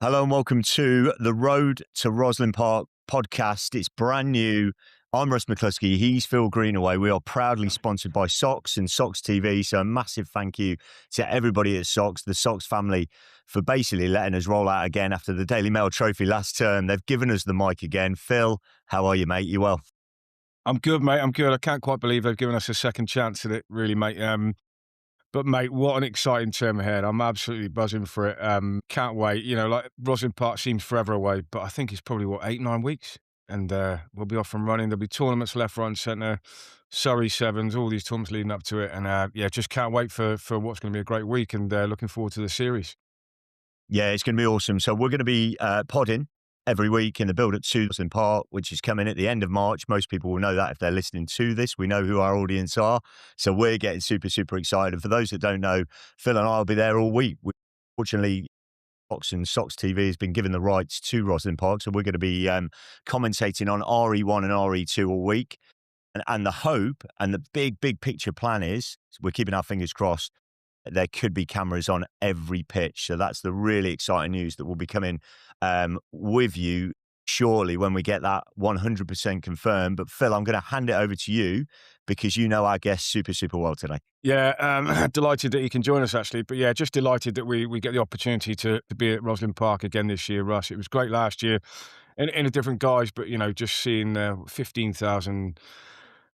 Hello and welcome to the Road to Rosslyn Park podcast. It's brand new. I'm Russ McCluskey. He's Phil Greenaway. We are proudly sponsored by Socks and Socks TV. So a massive thank you to everybody at Socks, the Socks family, for basically letting us roll out again after the Daily Mail trophy last term. They've given us the mic again. Phil, how are you, mate? You well? I'm good, mate. I'm good. I can't quite believe they've given us a second chance at it, really, mate. But mate, what an exciting term ahead. I'm absolutely buzzing for it. Can't wait. Like Rosslyn Park seems forever away, but I think it's probably, 8, 9 weeks? And we'll be off and running. There'll be tournaments left, right and centre, Surrey Sevens, all these tournaments leading up to it. And just can't wait for what's going to be a great week and looking forward to the series. Yeah, it's going to be awesome. So we're going to be podding every week in the build-up to Rosslyn Park, which is coming at the end of March. Most people will know that if they're listening to this. We know who our audience are. So we're getting super, super excited. And for those that don't know, Phil and I will be there all week. Fortunately, Socks and Socks TV has been given the rights to Rosslyn Park. So we're going to be commentating on RE1 and RE2 all week. And the hope and the big, big picture plan is, we're keeping our fingers crossed, there could be cameras on every pitch. So that's the really exciting news that will be coming with you shortly when we get that 100% confirmed. But Phil, I'm going to hand it over to you because you know our guest super, super well today. Yeah, delighted that you can join us, actually. But yeah, just delighted that we get the opportunity to be at Rosslyn Park again this year, Russ. It was great last year in a different guise, but, just seeing 15,000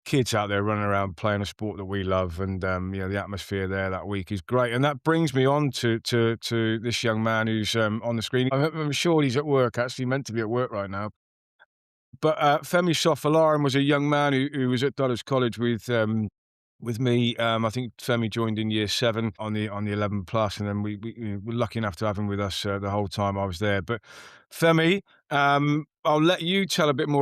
kids out there running around playing a sport that we love, and the atmosphere there that week is great. And that brings me on to this young man who's on the screen. I'm sure he's at work, actually meant to be at work right now. But Femi Sofolarian was a young man who was at Dulwich College with me. I think Femi joined in year 7 on the 11 plus, and then we were lucky enough to have him with us the whole time I was there. But Femi, I'll let you tell a bit more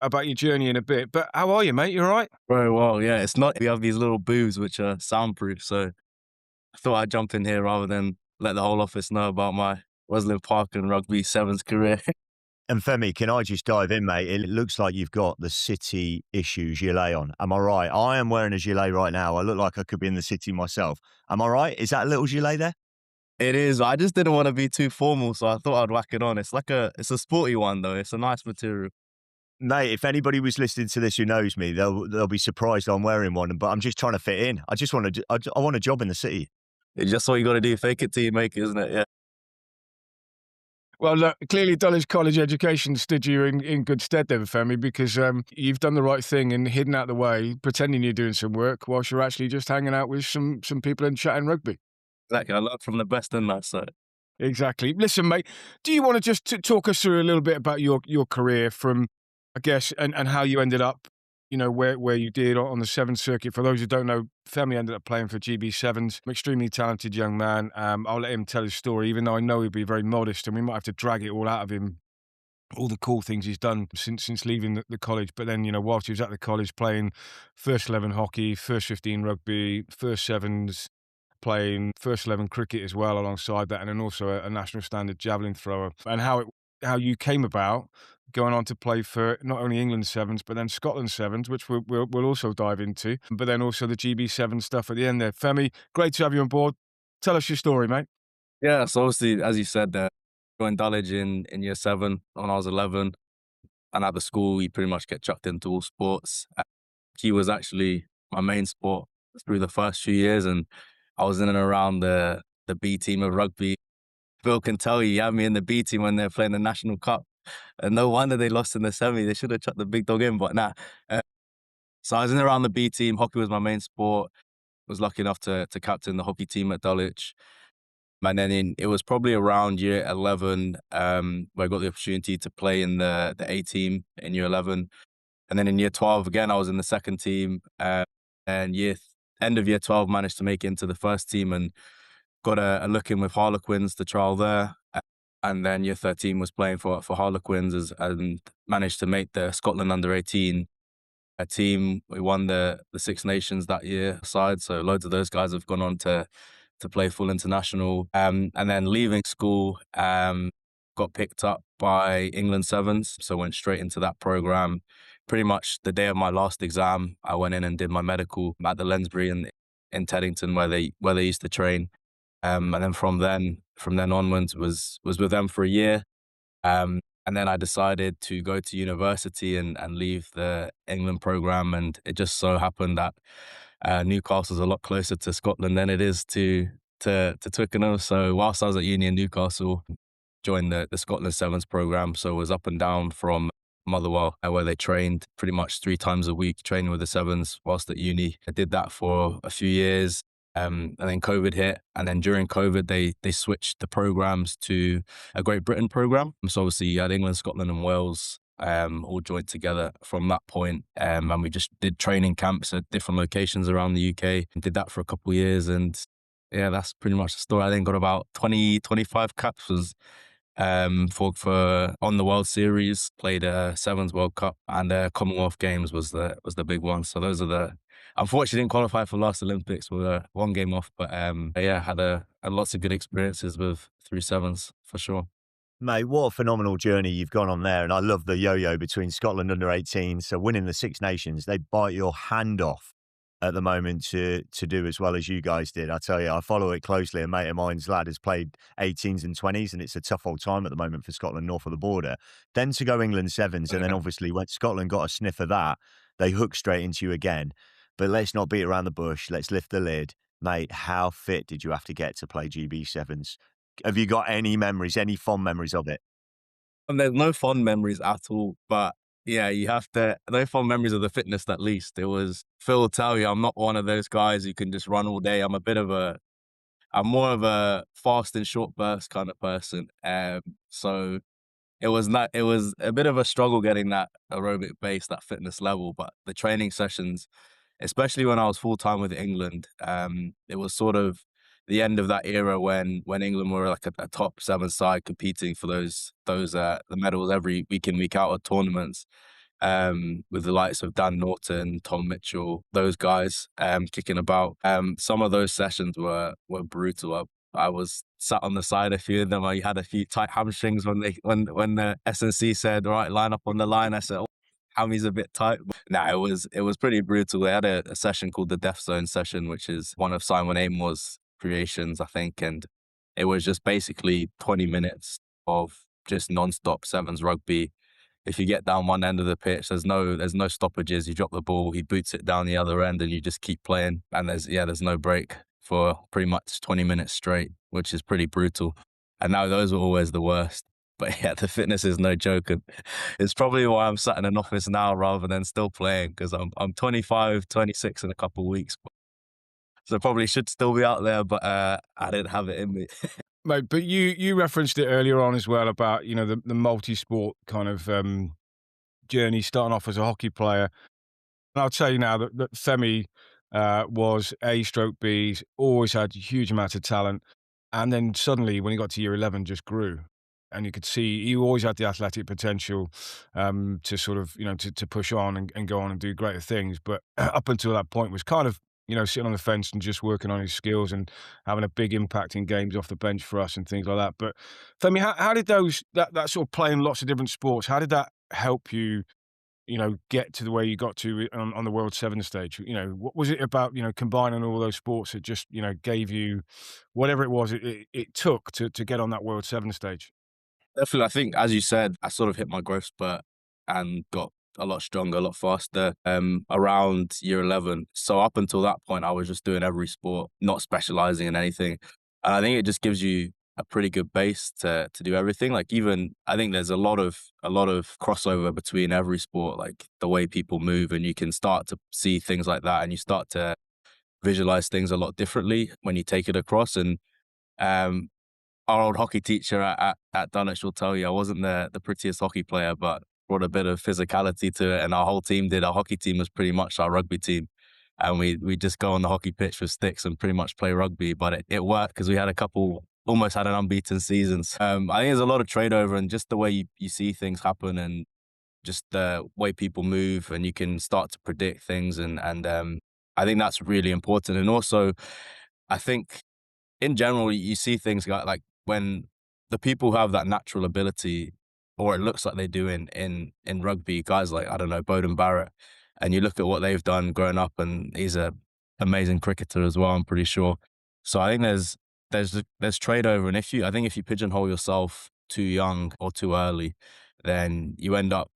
about your journey in a bit. But how are you, mate? You all right? Very well, yeah. It's not, we have these little booths which are soundproof, so I thought I'd jump in here rather than let the whole office know about my Rosslyn Park and rugby sevens career. And Femi, can I just dive in, mate? It looks like you've got the City issue gilet on. Am I right? I am wearing a gilet right now. I look like I could be in the City myself. Am I right? Is that a little gilet there? It is. I just didn't want to be too formal, so I thought I'd whack it on. It's a sporty one though. It's a nice material. Mate, if anybody was listening to this who knows me, they'll be surprised I'm wearing one. But I'm just trying to fit in. I just want to. I want a job in the City. It's just what you got to do. Fake it till you make it, isn't it? Yeah. Well, look, clearly Dulwich College education stood you in good stead there, Femi, because you've done the right thing and hidden out the way, pretending you're doing some work whilst you're actually just hanging out with some people and chatting rugby. Exactly. I learned from the best in that. So Exactly. Listen, mate, do you want to just talk us through a little bit about your career from, I guess, and how you ended up, where you did on the Sevens circuit? For those who don't know, Femi ended up playing for GB Sevens. Extremely talented young man. I'll let him tell his story, even though I know he'll be very modest, and we might have to drag it all out of him, all the cool things he's done since leaving the college. But then, whilst he was at the college playing first 11 hockey, first 15 rugby, first sevens, playing first 11 cricket as well alongside that, and then also a national standard javelin thrower, and how you came about going on to play for not only England Sevens, but then Scotland Sevens, which we'll also dive into, but then also the GB Seven stuff at the end there. Femi, great to have you on board. Tell us your story, mate. yeah. So obviously, as you said, joined Dulwich in year 7 when I was 11, and at the school you pretty much get chucked into all sports. He was actually my main sport through the first few years, and I was in and around the B team of rugby. Phil can tell you, he had me in the B team when they're playing the National Cup. And no wonder they lost in the semi. They should have chucked the big dog in, but nah. So I was in and around the B team. Hockey was my main sport. Was lucky enough to captain the hockey team at Dulwich. And then it was probably around year 11 where I got the opportunity to play in the A team in year 11. And then in year 12, again, I was in the second team. And end of year 12, managed to make it into the first team and got a look in with Harlequins to trial there. And then year 13 was playing for Harlequins and managed to make the Scotland under-18 team. We won the Six Nations that year side. So loads of those guys have gone on to play full international. And then leaving school, got picked up by England Sevens. So went straight into that program. Pretty much the day of my last exam, I went in and did my medical at the Lensbury in Teddington where they used to train. And then from then, from then onwards was with them for a year. And then I decided to go to university and leave the England program. And it just so happened that Newcastle's a lot closer to Scotland than it is to Twickenham. So whilst I was at uni in Newcastle, joined the Scotland Sevens program. So was up and down from Motherwell, where they trained pretty much 3 times a week, training with the Sevens whilst at uni. I did that for a few years. And then COVID hit. And then during COVID, they switched the programs to a Great Britain program. So obviously you had England, Scotland and Wales all joined together from that point. And we just did training camps at different locations around the UK and did that for a couple of years. And yeah, that's pretty much the story. I then got about 25 caps was for on the World Series, played a Sevens World Cup and Commonwealth Games was the big one. So those are the unfortunately didn't qualify for last Olympics. We were 1 game off, but yeah, had lots of good experiences with through sevens for sure. Mate, what a phenomenal journey you've gone on there. And I love the yo-yo between Scotland under 18. So winning the Six Nations, they bite your hand off at the moment to do as well as you guys did. I tell you, I follow it closely. A mate of mine's lad has played 18s and 20s, and it's a tough old time at the moment for Scotland north of the border. Then to go England sevens, and then obviously when Scotland got a sniff of that, they hooked straight into you again. But let's not beat around the bush. Let's lift the lid. Mate, how fit did you have to get to play GB sevens? Have you got any memories, any fond memories of it? And there's no fond memories at all, but yeah, you have to, no fond memories of the fitness at least. It was, Phil will tell you, I'm not one of those guys who can just run all day. I'm more of a fast and short burst kind of person. So it was a bit of a struggle getting that aerobic base, that fitness level, but the training sessions, especially when I was full time with England, it was sort of the end of that era when England were like a top seven side competing for the medals every week in, week out at tournaments, with the likes of Dan Norton, Tom Mitchell, those guys kicking about. Some of those sessions were brutal. I was sat on the side a few of them. I had a few tight hamstrings when the SNC said, "All right, line up on the line." I said, "Oh, hammies a bit tight." Nah, it was pretty brutal. They had a session called the Death Zone session, which is one of Simon Amore's creations, I think, and it was just basically 20 minutes of just non-stop sevens rugby. If you get down one end of the pitch, there's no stoppages. You drop the ball, he boots it down the other end, and you just keep playing. And there's no break for pretty much 20 minutes straight, which is pretty brutal. And now those were always the worst. But yeah, the fitness is no joke. And it's probably why I'm sat in an office now rather than still playing, because I'm 25, 26 in a couple of weeks. So probably should still be out there, but I didn't have it in me. Mate, but you referenced it earlier on as well about, the multi-sport kind of journey, starting off as a hockey player. And I'll tell you now that Femi was A/B, always had a huge amount of talent. And then suddenly, when he got to year 11, just grew. And you could see he always had the athletic potential to sort of, to push on and go on and do greater things. But up until that point was kind of, sitting on the fence and just working on his skills and having a big impact in games off the bench for us and things like that. But Femi, how did that sort of playing lots of different sports, how did that help you, get to the way you got to on the World Seven stage? What was it about, combining all those sports that just, gave you whatever it was it took to get on that World Seven stage? Definitely, I think, as you said, I sort of hit my growth spurt and got a lot stronger, a lot faster around year 11. So up until that point, I was just doing every sport, not specializing in anything. And I think it just gives you a pretty good base to do everything. Like, even I think there's a lot of crossover between every sport, like the way people move, and you can start to see things like that, and you start to visualize things a lot differently when you take it across. And um, our old hockey teacher at Dulwich will tell you I wasn't the prettiest hockey player, but brought a bit of physicality to it, and our whole team did. Our hockey team was pretty much our rugby team, and we just go on the hockey pitch with sticks and pretty much play rugby. But it worked because we had almost had an unbeaten seasons. I think there's a lot of trade over, and just the way you see things happen, and just the way people move, and you can start to predict things, and I think that's really important. And also, I think in general, you see things like when the people who have that natural ability, or it looks like they do in rugby, guys like, I don't know, Bowden Barrett, and you look at what they've done growing up, and he's a amazing cricketer as well, I'm pretty sure. So I think there's trade over, and I think if you pigeonhole yourself too young or too early, then you end up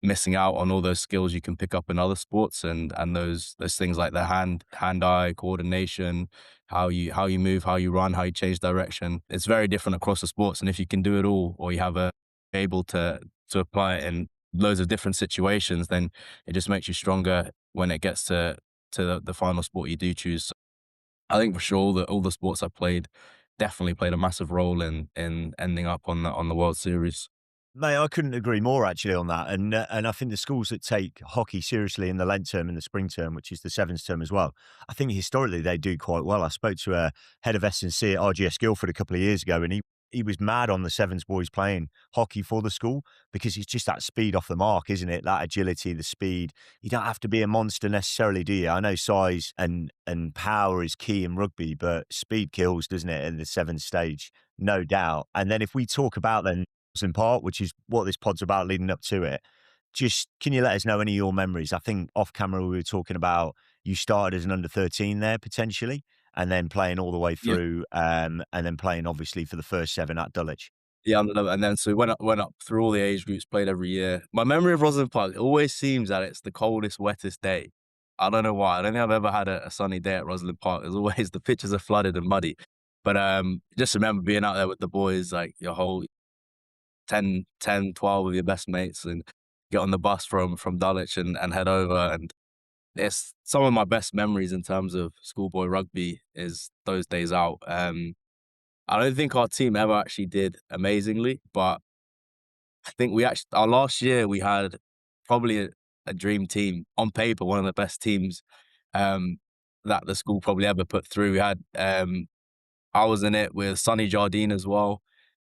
missing out on all those skills you can pick up in other sports, and those things like the hand-eye coordination, how you move, how you run, how you change direction. It's very different across the sports, and if you can do it all, or you have able to apply it in loads of different situations, then it just makes you stronger when it gets to the final sport you do choose. I think for sure all the sports I played definitely played a massive role in ending up on the World Series. Mate, I couldn't agree more actually on that. And I think the schools that take hockey seriously in the Lent term and the spring term, which is the sevens term as well, I think historically they do quite well. I spoke to a head of S&C at RGS Guildford a couple of years ago, and he was mad on the sevens boys playing hockey for the school because it's just that speed off the mark, isn't it? That agility, the speed. You don't have to be a monster necessarily, do you? I know size and power is key in rugby, but speed kills, doesn't it, in the sevens stage? No doubt. And then if we talk about then in part, which is what this pod's about leading up to it. Just can you let us know any of your memories? I think off camera we were talking about you started as an under 13 there potentially, and then playing all the way Yeah. through, and then playing obviously for the first seven at Dulwich. Yeah, and then so we went up through all the age groups, played every year. My memory of Rosslyn Park, it always seems that it's the coldest, wettest day. I don't know why. I don't think I've ever had a sunny day at Rosslyn Park. There's always the pitches are flooded and muddy. But just remember being out there with the boys, like your whole 12 of your best mates, and get on the bus from Dulwich and head over. And it's some of my best memories in terms of schoolboy rugby is those days out. I don't think our team ever actually did amazingly, but I think our last year we had probably a dream team on paper, one of the best teams um, that the school probably ever put through. We had I was in it with Sonny Jardine as well,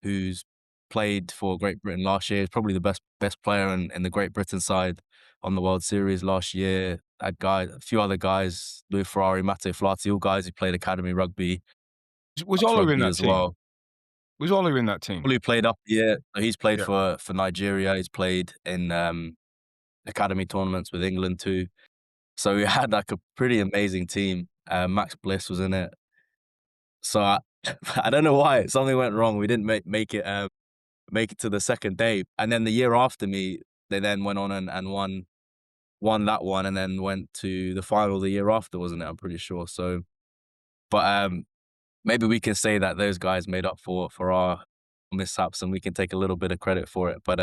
who's played for Great Britain last year. He's probably the best player in the Great Britain side on the World Series last year. Had a few other guys, Louis Ferrari, Matteo Flati, all guys who played academy rugby, Was touch Ola in rugby that as team? well. Was Ola in that team? All who played up here. He's played Yeah. for Nigeria. He's played in academy tournaments with England too. So we had like a pretty amazing team. Max Bliss was in it. So I don't know why something went wrong. We didn't make it to the second day. And then the year after me, they then went on and won that one, and then went to the final the year after, wasn't it? I'm pretty sure. So, but maybe we can say that those guys made up for our mishaps, and we can take a little bit of credit for it. But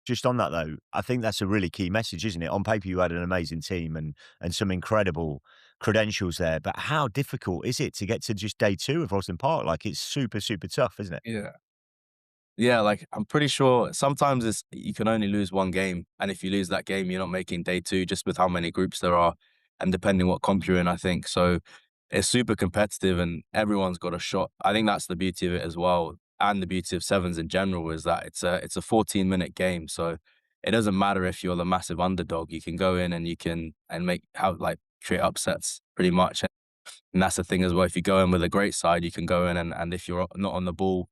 Just on that though, I think that's a really key message, isn't it? On paper, you had an amazing team and some incredible credentials there, but how difficult is it to get to just day two of Rosslyn Park? Like it's super, super tough, isn't it? yeah. Yeah, like I'm pretty sure sometimes you can only lose one game, and if you lose that game, you're not making day two, just with how many groups there are, and depending what comp you're in, I think. So it's super competitive, and everyone's got a shot. I think that's the beauty of it as well, and the beauty of sevens in general is that it's a 14-minute game, so it doesn't matter if you're the massive underdog. You can go in and you can create upsets pretty much. And that's the thing as well. If you go in with a great side, you can go in and if you're not on the ball,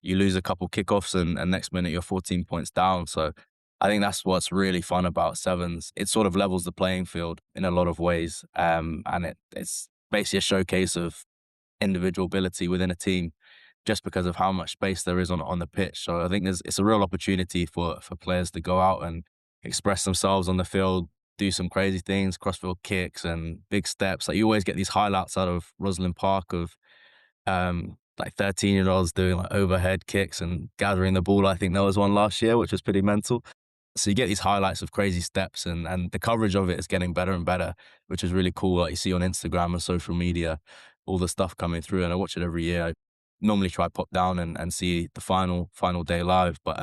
you lose a couple kickoffs, and next minute you're 14 points down. So I think that's what's really fun about sevens. It sort of levels the playing field in a lot of ways. And it's basically a showcase of individual ability within a team, just because of how much space there is on the pitch. So I think it's a real opportunity for players to go out and express themselves on the field, do some crazy things, crossfield kicks and big steps. Like you always get these highlights out of Rosslyn Park of like 13-year-olds doing like overhead kicks and gathering the ball. I think there was one last year, which was pretty mental. So you get these highlights of crazy steps, and the coverage of it is getting better and better, which is really cool. Like you see on Instagram and social media, all the stuff coming through, and I watch it every year. I normally try pop down and see the final day live. But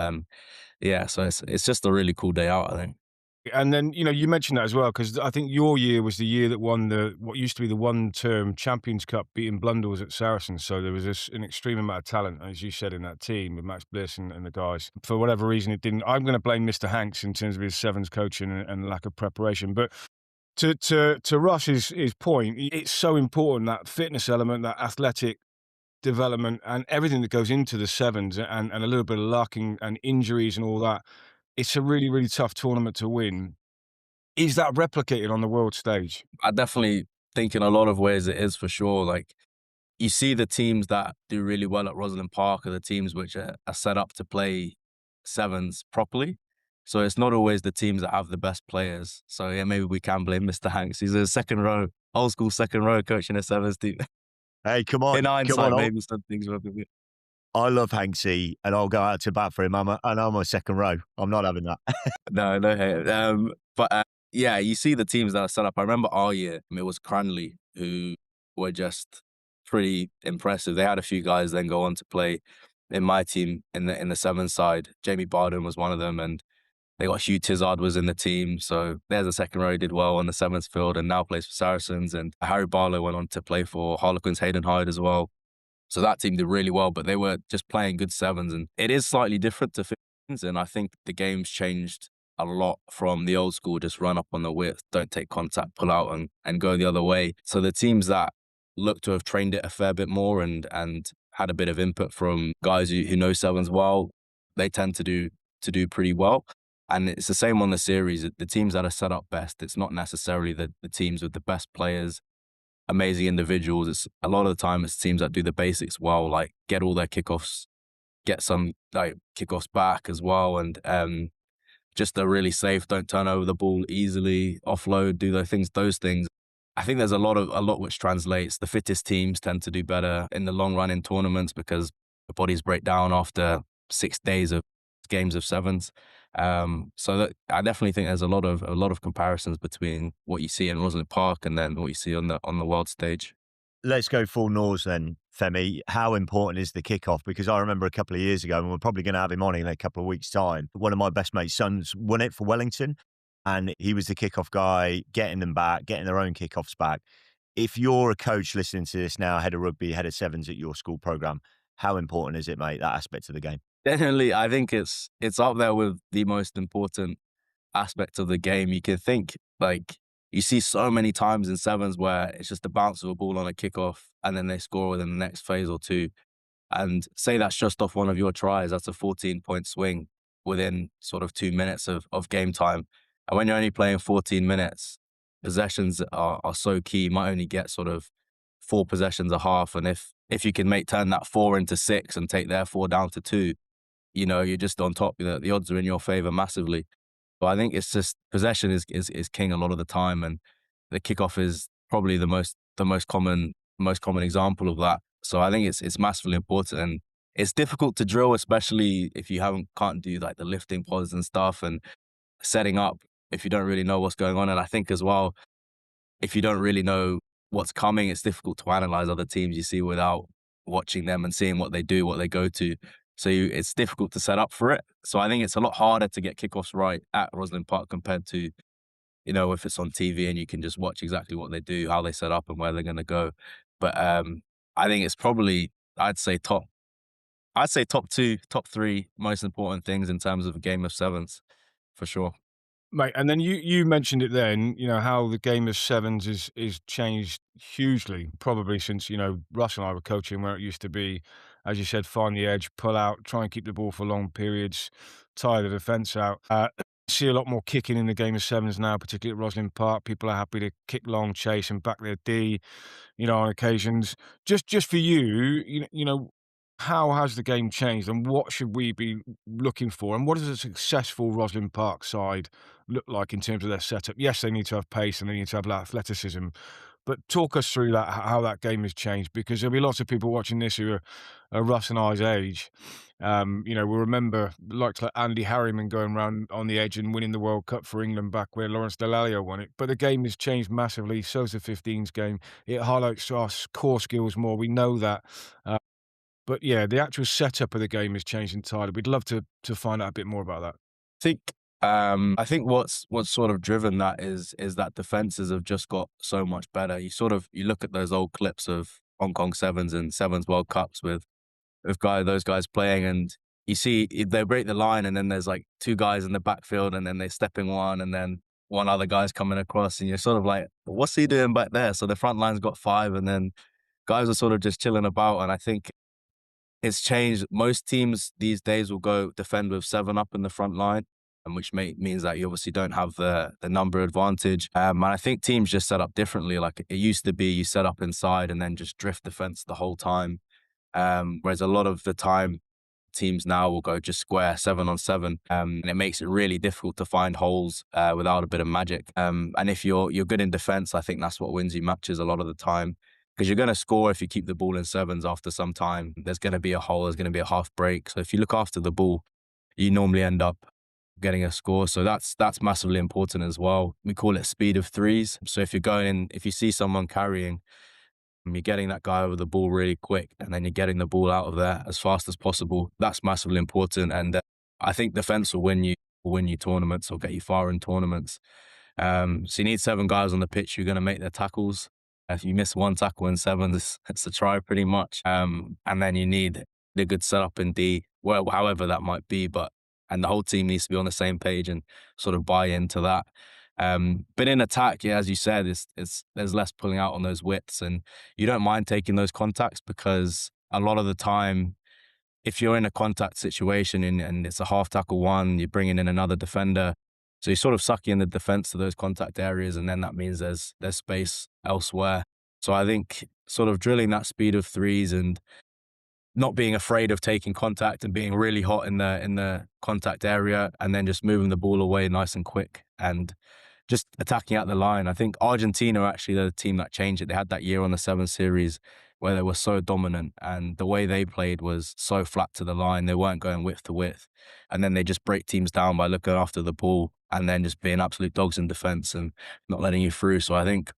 yeah, so it's just a really cool day out, I think. And then, you mentioned that as well, because I think your year was the year that won what used to be the one-term Champions Cup, beating Blundell's at Saracens. So there was an extreme amount of talent, as you said, in that team with Max Bliss and the guys. For whatever reason, it didn't. I'm going to blame Mr. Hanks in terms of his sevens coaching and lack of preparation. But to Russ's point, it's so important, that fitness element, that athletic development, and everything that goes into the sevens, and a little bit of luck and injuries and all that. It's a really, really tough tournament to win. Is that replicated on the world stage? I definitely think in a lot of ways it is, for sure. Like you see the teams that do really well at Rosslyn Park are the teams which are set up to play sevens properly. So it's not always the teams that have the best players. So yeah, maybe we can blame Mr. Hanks. He's a second row, old school second row coaching a sevens team. Hey, In come hindsight, on. maybe some things were a bit. I love Hanksy, and I'll go out to bat for him. I'm a second row. I'm not having that. No, no hate. But yeah, you see the teams that are set up. I remember our year, it was Cranley who were just pretty impressive. They had a few guys then go on to play in my team in the sevens side. Jamie Barden was one of them, and they got Hugh Tizard was in the team. So there's a second row who did well on the sevens field and now plays for Saracens. And Harry Barlow went on to play for Harlequins Hayden Hyde as well. So that team did really well, but they were just playing good sevens. And it is slightly different to 15s. And I think the game's changed a lot from the old school, just run up on the width, don't take contact, pull out and go the other way. So the teams that look to have trained it a fair bit more and had a bit of input from guys who know sevens well, they tend to do pretty well. And it's the same on the series. The teams that are set up best, it's not necessarily the teams with the best players, amazing individuals. It's a lot of the time it's teams that do the basics well, like get all their kickoffs, get some like kickoffs back as well, and just are really safe, don't turn over the ball easily, offload, do those things. I think there's a lot which translates. The fittest teams tend to do better in the long run in tournaments because the bodies break down after 6 days of games of sevens. So that I definitely think there's a lot of comparisons between what you see in Rosslyn Park and then what you see on the world stage. Let's go full Norse then, Femi. How important is the kickoff? Because I remember a couple of years ago, and we're probably going to have him on in a couple of weeks' time. One of my best mates' sons won it for Wellington, and he was the kickoff guy, getting them back, getting their own kickoffs back. If you're a coach listening to this now, head of rugby, head of sevens at your school program, how important is it, mate, that aspect of the game? Definitely, I think it's up there with the most important aspect of the game. You can think like you see so many times in sevens where it's just a bounce of a ball on a kickoff and then they score within the next phase or two. And say that's just off one of your tries, that's a 14-point swing within sort of 2 minutes of game time. And when you're only playing 14 minutes, possessions are so key. You might only get sort of 4 possessions a half. And if you can turn that 4 into 6 and take their 4 down to 2, you're just on top. The odds are in your favor massively. But I think it's just possession is king a lot of the time, and the kickoff is probably the most common example of that. So I think it's massively important, and it's difficult to drill, especially if you can't do like the lifting pods and stuff and setting up if you don't really know what's going on. And I think as well, if you don't really know what's coming, it's difficult to analyze other teams you see without watching them and seeing what they do, what they go to. So it's difficult to set up for it. So I think it's a lot harder to get kickoffs right at Rosslyn Park compared to, if it's on TV and you can just watch exactly what they do, how they set up and where they're going to go. But I think it's probably, I'd say top 2, top 3 most important things in terms of a game of sevens, for sure. Mate, and then you mentioned it then, how the game of sevens is changed hugely, probably since, Russ and I were coaching where it used to be, as you said, find the edge, pull out, try and keep the ball for long periods, tire the defence out. See a lot more kicking in the game of sevens now, particularly at Rosslyn Park. People are happy to kick long, chase and back their D, on occasions. Just for you, how has the game changed and what should we be looking for? And what does a successful Rosslyn Park side look like in terms of their setup? Yes, they need to have pace and they need to have athleticism, but talk us through that, how that game has changed, because there'll be lots of people watching this who are Russ and I's age. We'll remember like Andy Harriman going around on the edge and winning the World Cup for England back where Lawrence Dallaglio won it. But the game has changed massively. So's the 15s game. It highlights our core skills more. We know that. But yeah, the actual setup of the game has changed entirely. We'd love to find out a bit more about that. I think what's sort of driven that is that defenses have just got so much better. You look at those old clips of Hong Kong sevens and sevens World Cups with those guys playing, and you see they break the line, and then there's like 2 guys in the backfield, and then they step in one, and then one other guy's coming across, and you're sort of like, what's he doing back there? So the front line's got 5, and then guys are sort of just chilling about, and I think it's changed. Most teams these days will go defend with 7 up in the front line. and which means that you obviously don't have the number advantage. And I think teams just set up differently. Like it used to be, you set up inside and then just drift defense the whole time. Whereas a lot of the time, teams now will go just square 7-on-7, and it makes it really difficult to find holes without a bit of magic. And if you're good in defense, I think that's what wins you matches a lot of the time. Because you're going to score if you keep the ball in sevens after some time. There's going to be a hole, there's going to be a half break. So if you look after the ball, you normally end up getting a score. So that's massively important as well. We call it speed of threes. So if you're going in, if you see someone carrying, and you're getting that guy over the ball really quick, and then you're getting the ball out of there as fast as possible. That's massively important, and I think defense will win you tournaments or get you far in tournaments. So you need 7 guys on the pitch who are going to make their tackles. If you miss one tackle in 7, it's a try pretty much. And then you need a good setup in D, well, however that might be, and the whole team needs to be on the same page and sort of buy into that. But in attack, yeah, as you said, there's less pulling out on those widths, and you don't mind taking those contacts because a lot of the time, if you're in a contact situation and it's a half tackle one, you're bringing in another defender, so you're sort of sucking in the defense to those contact areas, and then that means there's space elsewhere. So I think sort of drilling that speed of threes and not being afraid of taking contact and being really hot in the contact area, and then just moving the ball away nice and quick and just attacking at the line. I think Argentina are actually the team that changed it. They had that year on the 7 series where they were so dominant, and the way they played was so flat to the line. They weren't going width to width, and then they just break teams down by looking after the ball and then just being absolute dogs in defense and not letting you through. So I think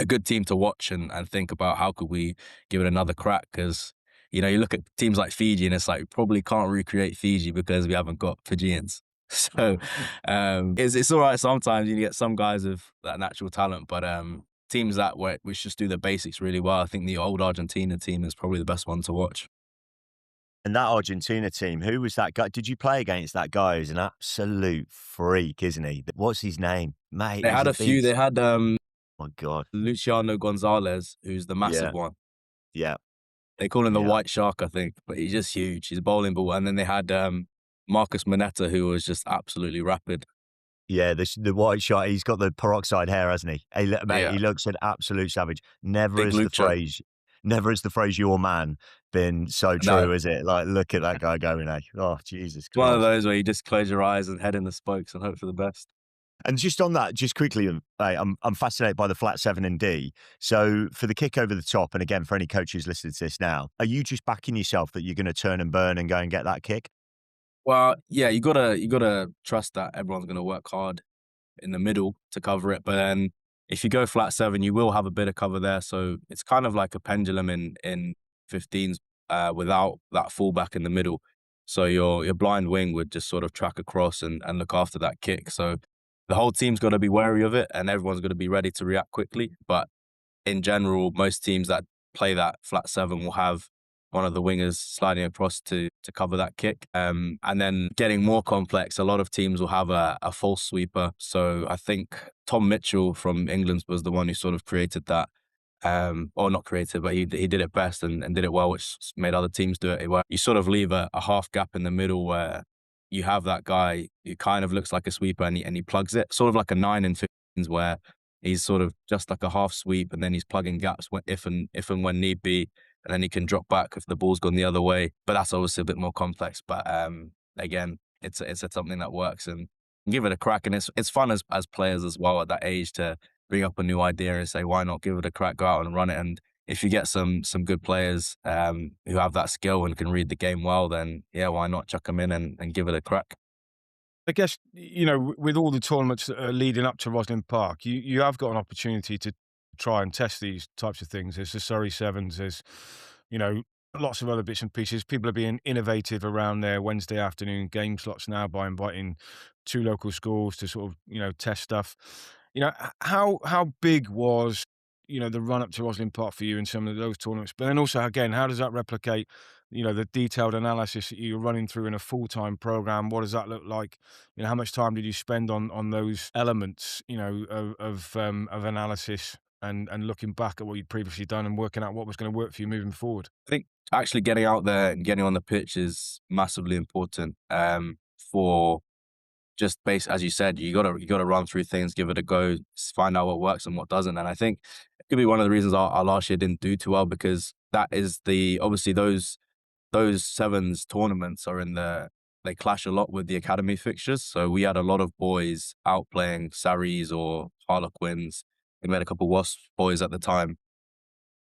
a good team to watch and think about how could we give it another crack, because you look at teams like Fiji and it's like we probably can't recreate Fiji because we haven't got Fijians. So it's all right sometimes. You get some guys with that natural talent, but teams that which just do the basics really well. I think the old Argentina team is probably the best one to watch. And that Argentina team, who was that guy? Did you play against that guy who's an absolute freak, isn't he? What's his name? Mate, They had a few. They had my God. Luciano Gonzalez, who's the massive one. Yeah. They call him the Yeah. White Shark, I think, but he's just huge. He's a bowling ball. And then they had Marcus Moneta, who was just absolutely rapid. Yeah, the white shot, he's got the peroxide hair, hasn't he? Mate, he looks an absolute savage. Never Big has the phrase "your man" been so true, is it? Like, look at that guy going, eh? Oh, Jesus Christ. It's one of those where you just close your eyes and head in the spokes and hope for the best. And just on that, just quickly, I'm fascinated by the flat 7 and D. So for the kick over the top, and again, for any coaches listening to this now, are you just backing yourself that you're going to turn and burn and go and get that kick? Well, yeah, you gotta trust that everyone's gonna work hard in the middle to cover it. But then if you go flat 7, you will have a bit of cover there. So it's kind of like a pendulum in 15s without that fullback in the middle. So your blind wing would just sort of track across and look after that kick. So the whole team's got to be wary of it, and everyone's got to be ready to react quickly. But in general, most teams that play that flat 7 will have one of the wingers sliding across to cover that kick. And then getting more complex, a lot of teams will have a false sweeper. So I think Tom Mitchell from England was the one who sort of created that. Or not created, but he did it best and did it well, which made other teams do it. Where you sort of leave a half gap in the middle where you have that guy who kind of looks like a sweeper and he plugs it, sort of like a 9 in 15s where he's sort of just like a half sweep and then he's plugging gaps if and when need be. And then he can drop back if the ball's gone the other way. But that's obviously a bit more complex. But again, it's something that works, and give it a crack. And it's fun as players as well at that age to bring up a new idea and say, why not give it a crack, go out and run it. And if you get some good players who have that skill and can read the game well, then yeah, why not chuck them in and give it a crack. I guess, with all the tournaments that are leading up to Rosslyn Park, you have got an opportunity to try and test these types of things. There's the Surrey Sevens, there's, lots of other bits and pieces. People are being innovative around their Wednesday afternoon game slots now by inviting 2 local schools to sort of, test stuff. How big was, the run up to Rosslyn Park for you in some of those tournaments? But then also, again, how does that replicate, the detailed analysis that you're running through in a full-time program? What does that look like? How much time did you spend on those elements, of analysis and looking back at what you'd previously done and working out what was going to work for you moving forward? I think actually getting out there and getting on the pitch is massively important for just as you said, you gotta run through things, give it a go, find out what works and what doesn't. And I think it could be one of the reasons our last year didn't do too well, because that is obviously those sevens tournaments are they clash a lot with the academy fixtures. So we had a lot of boys out playing Saris or Harlequins. We had a couple of Wasp boys at the time.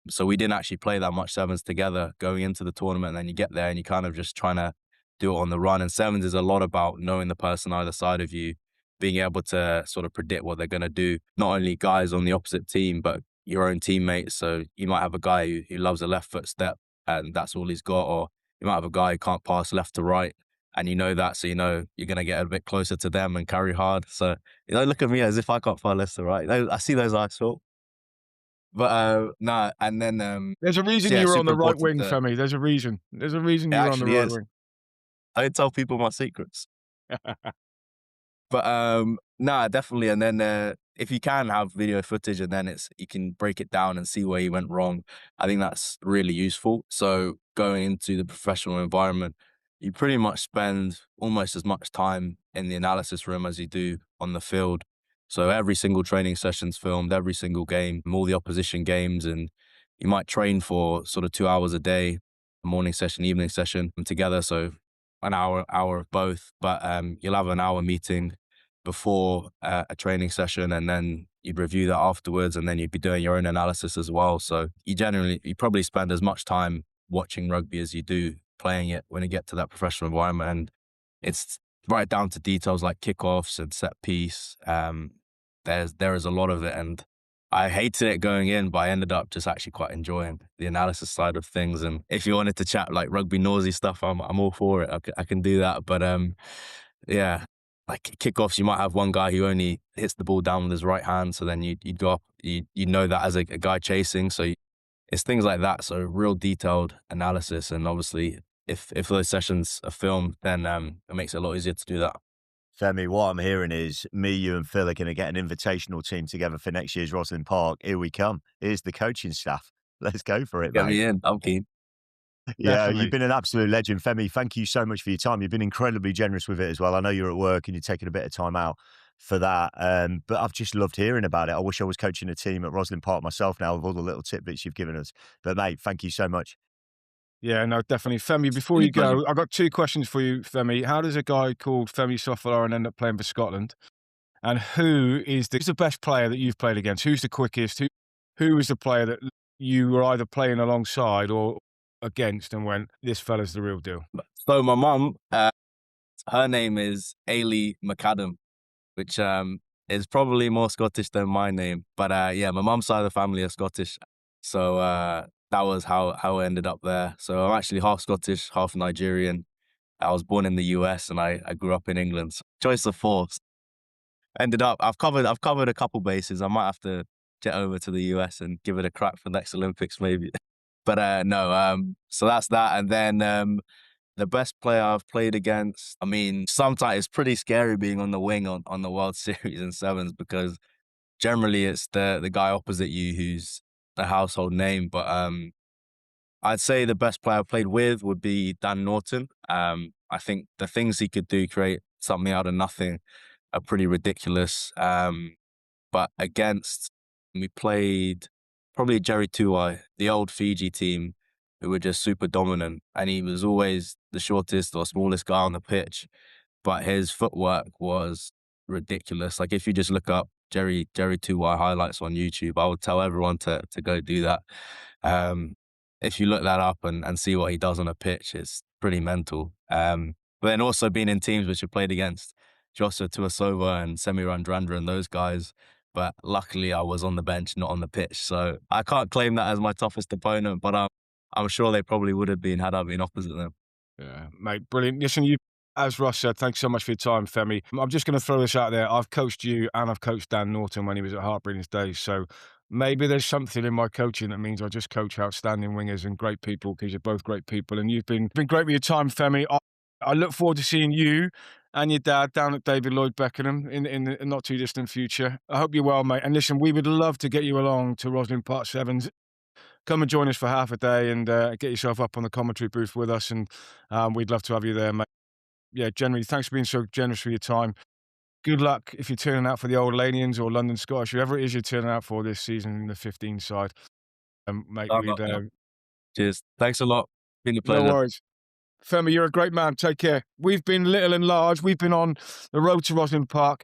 So we didn't actually play that much sevens together going into the tournament. And then you get there and you kind of just trying to do it on the run. And sevens is a lot about knowing the person either side of you, being able to sort of predict what they're going to do. Not only guys on the opposite team, but your own teammates. So you might have a guy who loves a left foot step and that's all he's got. Or you might have a guy who can't pass left to right. And you know that, so you know you're going to get a bit closer to them and carry hard. So, look at me as if I can't pass left to right. I see those eyes, Phil. But no, and then There's a reason so yeah, you were on super the right important wing, Femi. There's a reason. There's a reason it you were on the actually right is. wing. I don't tell people my secrets. But nah, definitely. And then if you can have video footage and then you can break it down and see where you went wrong, I think that's really useful. So going into the professional environment, you pretty much spend almost as much time in the analysis room as you do on the field. So every single training session's filmed, every single game, all the opposition games, and you might train for sort of 2 hours a day, morning session, evening session together. So an hour of both, but you'll have an hour meeting before a training session, and then you'd review that afterwards, and then you'd be doing your own analysis as well. So you probably spend as much time watching rugby as you do playing it when you get to that professional environment. And it's right down to details like kickoffs and set piece. There is a lot of it, and I hated it going in, but I ended up just actually quite enjoying the analysis side of things. And if you wanted to chat like rugby nausy stuff, I'm all for it. I can do that. But yeah, like kickoffs, you might have one guy who only hits the ball down with his right hand, so then you'd go up, you know that as a guy chasing. So it's things like that. So real detailed analysis, and obviously if those sessions are filmed, then it makes it a lot easier to do that. Femi, what I'm hearing is me, you and Phil are going to get an invitational team together for next year's Rosslyn Park. Here we come. Here's the coaching staff. Let's go for it, Get mate. me in. I'm keen. Yeah, Definitely. you've been an absolute legend, Femi. Thank you so much for your time. You've been incredibly generous with it as well. I know you're at work and you're taking a bit of time out for that. But I've just loved hearing about it. I wish I was coaching a team at Rosslyn Park myself now with all the little tidbits you've given us. But mate, thank you so much. Yeah, no, definitely. Femi, before Really you go, pleasure. I've got two questions for you, Femi. How does a guy called Femi Sofolarian end up playing for Scotland? And who's the best player that you've played against? Who's the quickest? Who was the player that you were either playing alongside or against and went, this fella's the real deal? So my mum, her name is Ailey McAdam, which is probably more Scottish than my name. But yeah, my mum's side of the family are Scottish. So that was how I ended up there. So I'm actually half Scottish, half Nigerian. I was born in the US and I grew up in England. So choice of force. Ended up, I've covered a couple bases. I might have to jet over to the US and give it a crack for the next Olympics maybe. But no, so that's that. And then the best player I've played against, I mean, sometimes it's pretty scary being on the wing on the World Series in sevens, because generally it's the guy opposite you who's a household name. But I'd say the best player I've played with would be Dan Norton. I think the things he could do, create something out of nothing, are pretty ridiculous. But against, we played probably Jerry Tuwai, the old Fiji team, who were just super dominant. And he was always the shortest or smallest guy on the pitch, but his footwork was ridiculous. Like if you just look up Jerry Tuwai highlights on YouTube, I would tell everyone to go do that. If you look that up and see what he does on a pitch, it's pretty mental. But then also being in teams which have played against Joshua Tuasova and Semi Randrandra and those guys, but luckily I was on the bench, not on the pitch. So I can't claim that as my toughest opponent, but I'm sure they probably would have been had I been opposite them. Yeah, mate, brilliant. Listen, as Ross said, thanks so much for your time, Femi. I'm just going to throw this out there. I've coached you and I've coached Dan Norton when he was at Heartbreeders Days. So maybe there's something in my coaching that means I just coach outstanding wingers and great people, because you're both great people. And you've been great with your time, Femi. I look forward to seeing you and your dad down at David Lloyd Beckenham in the not too distant future. I hope you're well, mate. And listen, we would love to get you along to Rosslyn Park Sevens. Come and join us for half a day and get yourself up on the commentary booth with us. And we'd love to have you there, mate. Yeah, generally, thanks for being so generous with your time. good luck if you're turning out for the Old Lanians or London Scottish, whoever it is you're turning out for this season in the 15 side. Mate, Bye, bye. Cheers. Thanks a lot. Been a no pleasure. worries. Femi, you're a great man. Take care. We've been Little and Large. We've been on the road to Rosslyn Park.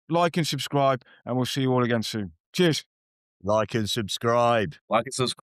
Like and subscribe, and we'll see you all again soon. Cheers. Like and subscribe. Like and subscribe.